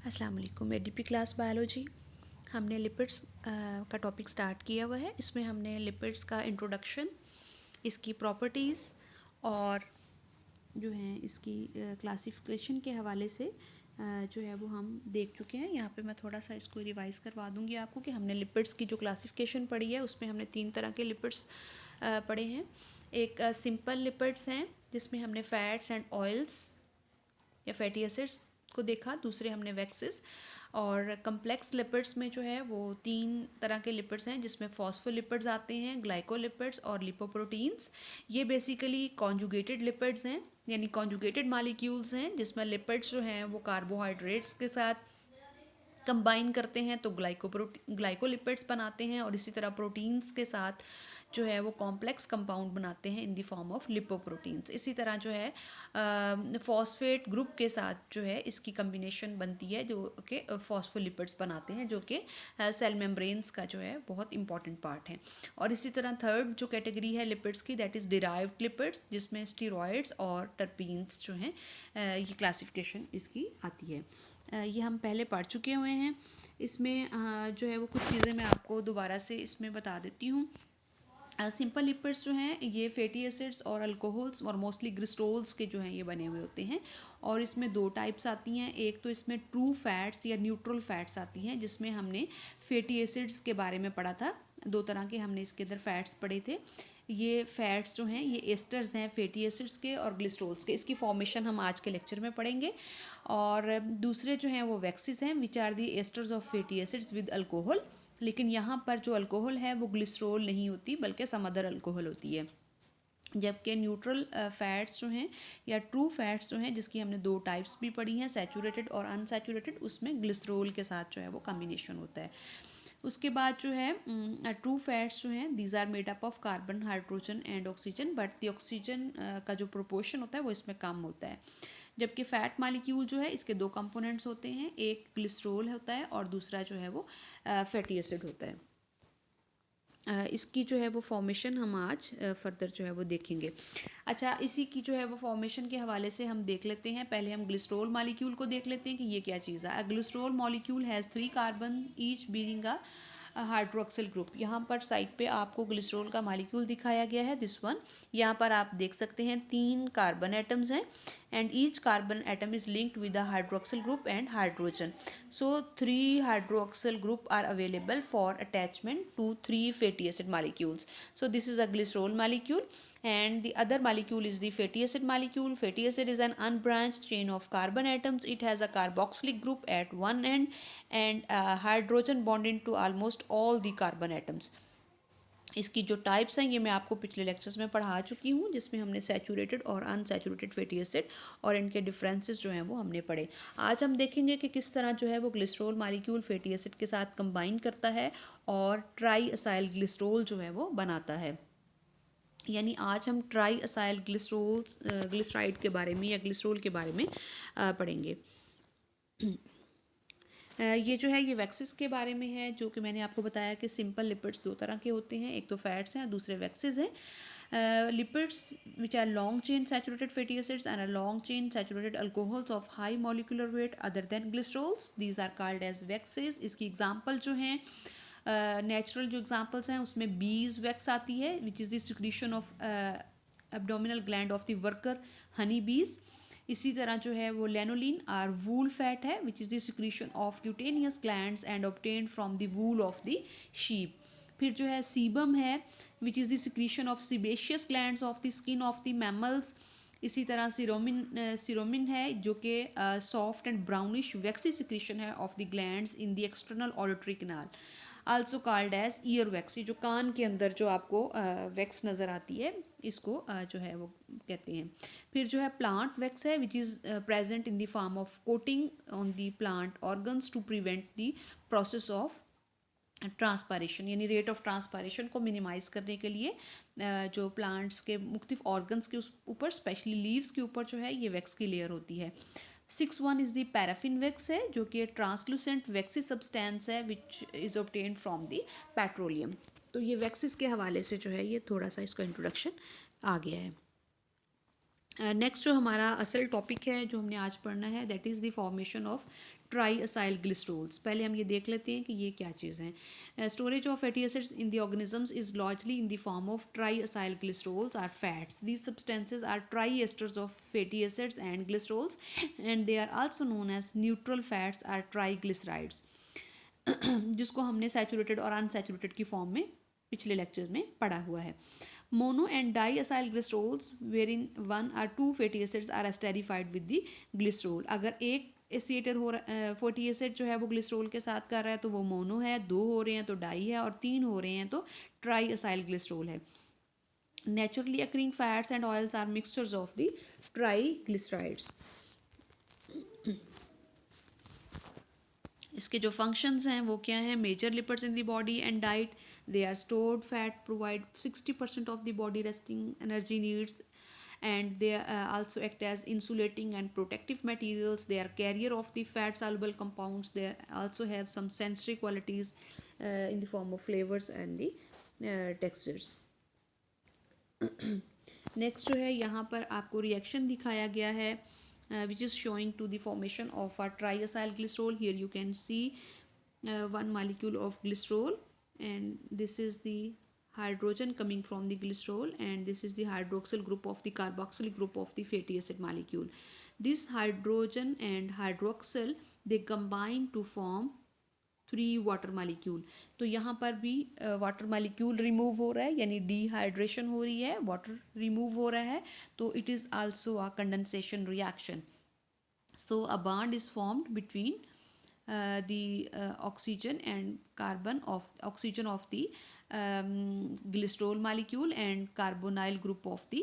अस्सलाम वालेकुम। ADP class biology हमने लिपिड्स का टॉपिक स्टार्ट किया हुआ है। इसमें हमने लिपिड्स का इंट्रोडक्शन, इसकी प्रॉपर्टीज़ और जो है इसकी क्लासिफिकेशन के हवाले से जो है वो हम देख चुके हैं। यहाँ पे मैं थोड़ा सा इसको रिवाइज़ करवा दूँगी आपको कि हमने लिपिड्स की जो क्लासिफिकेशन पढ़ी है उसमें हमने 3 तरह के लिपिड्स पढ़े हैं। एक सिंपल लिपिड्स हैं जिसमें हमने फैट्स एंड ऑयल्स या फैटी एसिड्स को देखा। दूसरे हमने वैक्सेस। और कम्प्लेक्स लिपिड्स में जो है वो 3 तरह के लिपिड्स हैं जिसमें फॉस्फोलिपिड्स आते हैं, ग्लाइकोलिपिड्स और लिपोप्रोटीन्स। ये बेसिकली कॉन्जुगेटेड लिपिड्स हैं, यानी कॉन्जुगेटेड मॉलिक्यूल्स हैं जिसमें लिपिड्स जो हैं वो कार्बोहाइड्रेट्स के साथ कंबाइन करते हैं तो ग्लाइकोलिपिड्स बनाते हैं, और इसी तरह प्रोटीन्स के साथ जो है वो कॉम्प्लेक्स कंपाउंड बनाते हैं इन द फॉर्म ऑफ लिपोप्रोटीन्स। इसी तरह जो है फॉस्फेट ग्रुप के साथ जो है इसकी कम्बिनेशन बनती है जो कि फॉस्फोलिपिड्स बनाते हैं, जो कि सेल मेम्ब्रेन्स का जो है बहुत इंपॉर्टेंट पार्ट है। और इसी तरह थर्ड जो कैटेगरी है लिपिड्स की, दैट इज़ डिराइव्ड लिपिड्स, जिसमें स्टीरॉयड्स और टर्पीन्स जो हैं ये क्लासिफिकेशन इसकी आती है। ये हम पहले पढ़ चुके हुए हैं। इसमें जो है वो कुछ चीज़ें मैं आपको दोबारा से इसमें बता देती हूँ। सिंपल लिपिड्स जो हैं ये फैटी एसिड्स और अल्कोहल्स और मोस्टली ग्लिसरॉल्स के जो हैं ये बने हुए होते हैं। और इसमें 2 टाइप्स आती हैं। एक तो इसमें ट्रू फैट्स या न्यूट्रल फैट्स आती हैं, जिसमें हमने फैटी एसिड्स के बारे में पढ़ा था। 2 तरह के हमने इसके अंदर फैट्स पढ़े थे। ये फैट्स जो हैं ये एस्टर्स हैं फैटी एसिड्स के और ग्लिसरॉल्स के। इसकी फॉर्मेशन हम आज के लेक्चर में पढ़ेंगे। और दूसरे जो हैं वो वैक्सीज हैं, which are the esters of fatty acids with alcohol. लेकिन यहाँ पर जो अल्कोहल है वो ग्लिसरॉल नहीं होती बल्कि सम अदर अल्कोहल होती है। जबकि न्यूट्रल फैट्स जो हैं या ट्रू फैट्स जो हैं, जिसकी हमने 2 टाइप्स भी पढ़ी हैं, सैचुरेटेड और अनसैचुरेटेड, उसमें ग्लिसरॉल के साथ जो है वो कॉम्बिनेशन होता है। उसके बाद जो है ट्रू फैट्स जो हैं these are made up of carbon, hydrogen and oxygen, but the oxygen का जो प्रोपोर्शन होता है वो इसमें कम होता है। जबकि फ़ैट मालिक्यूल जो है इसके 2 कंपोनेंट्स होते हैं, एक ग्लिसरॉल होता है और दूसरा जो है वो फैटी एसिड होता है। इसकी जो है वो फॉर्मेशन हम आज फर्दर जो है वो देखेंगे। अच्छा, इसी की जो है वो फॉर्मेशन के हवाले से हम देख लेते हैं। पहले हम ग्लिसरॉल मॉलिक्यूल को देख लेते हैं कि ये क्या चीज़ है। Glycerol molecule has 3 carbon each being a hydroxyl group. यहाँ पर साइड पे आपको ग्लिसरॉल का मॉलिक्यूल दिखाया गया है, दिस वन। यहाँ पर आप देख सकते हैं 3 कार्बन एटम्स हैं and each carbon atom is linked with a hydroxyl group and hydrogen. So 3 hydroxyl group are available for attachment to 3 fatty acid molecules. So this is a glycerol molecule and the other molecule is the fatty acid molecule. Fatty acid is an unbranched chain of carbon atoms. It has a carboxylic group at one end and a hydrogen bonding to almost all the carbon atoms. इसकी जो types हैं ये मैं आपको पिछले lectures में पढ़ा चुकी हूँ, जिसमें हमने सैचुरेटेड और अनसैचुरेटेड फैटी एसिड और इनके डिफरेंसेस जो हैं वो हमने पढ़े। आज हम देखेंगे कि किस तरह जो है वो ग्लिसरॉल मॉलिक्यूल फैटी एसिड के साथ कंबाइन करता है और ट्राई असाइल ग्लिसरॉल जो है वो बनाता है। यानी आज हम ट्राई असाइल ग्लिसराइड के बारे में या ग्लिसरॉल के बारे में पढ़ेंगे। ये जो है ये वैक्सेस के बारे में है, जो कि मैंने आपको बताया कि सिंपल लिपिड्स 2 तरह के होते हैं, एक तो फैट्स हैं, दूसरे वैक्सेस हैं। Lipids which are long chain saturated fatty acids and a long chain saturated alcohols of high molecular weight other than glycerols, these are called as waxes. इसकी एग्जांपल जो हैं नेचुरल जो एग्जांपल्स हैं उसमें bees wax आती है, which is the secretion of abdominal gland of the worker Honey बीज। इसी तरह जो है वो लेनोलिन आर वूल फैट है, which is the secretion of cutaneous glands and obtained from the wool of the sheep. फिर जो है सीबम है, which is the secretion of sebaceous glands of the skin of the mammals. इसी तरह cerumen है जो कि soft and brownish waxy secretion है of the glands in the external auditory canal, also called as ear wax. जो कान के अंदर जो आपको वैक्स नज़र आती है इसको जो है वो कहते हैं। फिर जो है प्लांट वैक्स है, which is present in the form of coating on the plant organs to prevent the process of transpiration, यानी रेट ऑफ ट्रांसपायरेशन को मिनिमाइज़ करने के लिए जो प्लांट्स के मुख्तलिफ ऑर्गन्स के ऊपर, स्पेशली लीव्स के ऊपर जो है ये वैक्स की लेयर होती है। 6 इज़ द पैराफिन वैक्स है, जो कि ट्रांसलूसेंट वैक्सी सब्सटेंस है which is obtain from the petroleum. तो ये वैक्सेस के हवाले से जो है ये थोड़ा सा इसका इंट्रोडक्शन आ गया है। नेक्स्ट जो हमारा असल टॉपिक है जो हमने आज पढ़ना है, that is the formation of triacylglycerols. पहले हम ये देख लेते हैं कि ये क्या चीज़ है। Storage of fatty acids in the organisms is largely in the form of triacylglycerols or fats. These substances are triesters of fatty acids and glycerols and they are also known as neutral fats or triglycerides, जिसको हमने saturated और unsaturated की form में पिछले lecture में पढ़ा हुआ है। Mono and diacylglycerols where in one or two fatty acids are esterified with the glycerol. अगर एक एसिएटेड हो रहा फैटी एसिड जो है वो ग्लिसरोल के साथ कर रहा है तो वो मोनो है, दो हो रहे हैं तो डाई है, और तीन हो रहे हैं तो ट्राई असाइल ग्लिसरोल है। Naturally occurring fats and oils are mixtures of the triglycerides. इसके जो फंक्शंस हैं वो क्या हैं? Major lipids in the body and diet, they are stored fat, provide 60% of the body resting energy needs, and they also act as insulating and protective materials. They are carrier of the fat soluble compounds. They also have some sensory qualities in the form of flavors and the textures. Next जो है यहाँ पर आपको reaction दिखाया गया है which is showing to the formation of a triacyl glycerol. Here you can see one molecule of glycerol, and this is the hydrogen coming from the glycerol, and this is the hydroxyl group of the carboxyl group of the fatty acid molecule. This hydrogen and hydroxyl, they combine to form 3 water molecule. तो यहाँ पर भी water molecule remove हो रहा है, यानी dehydration हो रही है, वाटर रिमूव हो रहा है, तो it is also a condensation reaction. So a bond is formed between the oxygen and carbon of oxygen of the glycerol molecule and carbonyl group of the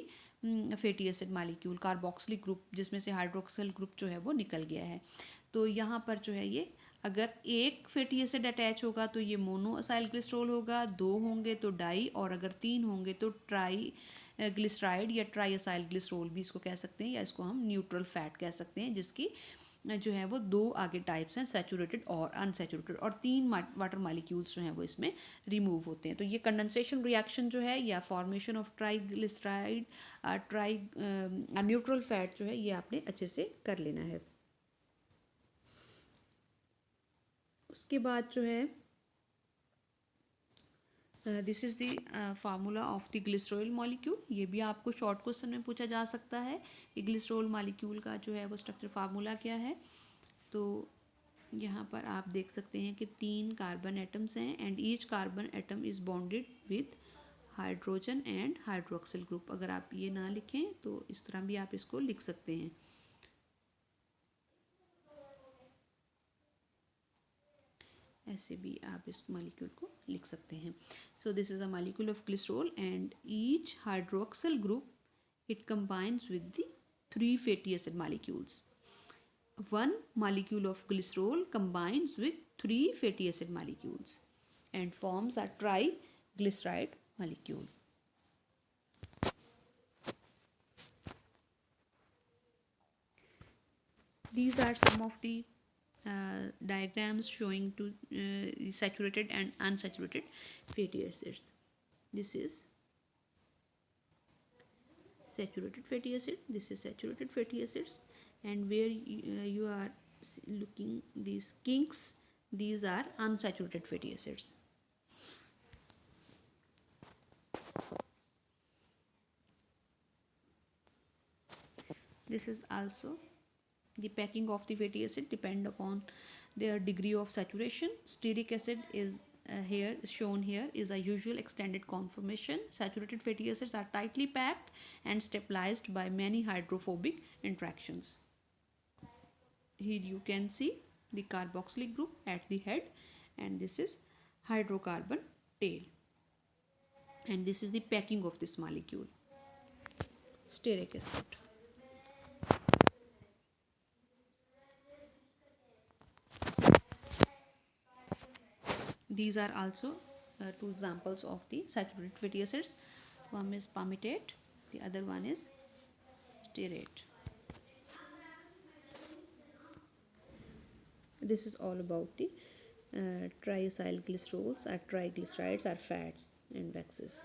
fatty acid molecule, carboxylic group जिसमें से hydroxyl group जो है वो निकल गया है। तो यहाँ पर जो है ये अगर एक फैटी एसिड अटैच होगा तो ये मोनो असाइल ग्लिसरॉल होगा, दो होंगे तो डाई, और अगर तीन होंगे तो ट्राई ग्लिसराइड या ट्राई असाइल ग्लिसरॉल भी इसको कह सकते हैं, या इसको हम न्यूट्रल फैट कह सकते हैं, जिसकी जो है वो दो आगे टाइप्स हैं, सैचुरेटेड और अनसैचुरेटेड, और 3 वाटर मालिक्यूल्स जो हैं वो इसमें रिमूव होते हैं। तो ये कंडेंसेशन रिएक्शन जो है या formation of triglyceride neutral fat जो है ये आपने अच्छे से कर लेना है। उसके बाद जो है this is the formula of the glycerol molecule. ये भी आपको शॉर्ट क्वेश्चन में पूछा जा सकता है कि ग्लिसरॉल मॉलिक्यूल का जो है वो स्ट्रक्चर फार्मूला क्या है। तो यहाँ पर आप देख सकते हैं कि 3 कार्बन एटम्स हैं, and each carbon atom is bonded with hydrogen and hydroxyl group. अगर आप ये ना लिखें तो इस तरह भी आप इसको लिख सकते हैं। ऐसे भी आप इस मॉलिक्यूल को लिख सकते हैं। So this is a molecule of glycerol, and each hydroxyl group it combines with the 3 fatty acid molecules. One molecule of glycerol combines with 3 fatty acid molecules and forms a triglyceride molecule. These are some of the diagrams showing to saturated and unsaturated fatty acids. This is saturated fatty acid, this is saturated fatty acids, and where you are looking these kinks, these are unsaturated fatty acids. This is also the packing of the fatty acid depend upon their degree of saturation. Stearic acid is here shown here is a usual extended conformation. Saturated fatty acids are tightly packed and stabilized by many hydrophobic interactions. Here you can see the carboxylic group at the head, and this is hydrocarbon tail, and this is the packing of this molecule, stearic acid. These are also 2 examples of the saturated fatty acids. One is palmitate, the other one is stearate. This is all about the triacyl glycerols or triglycerides or fats and waxes.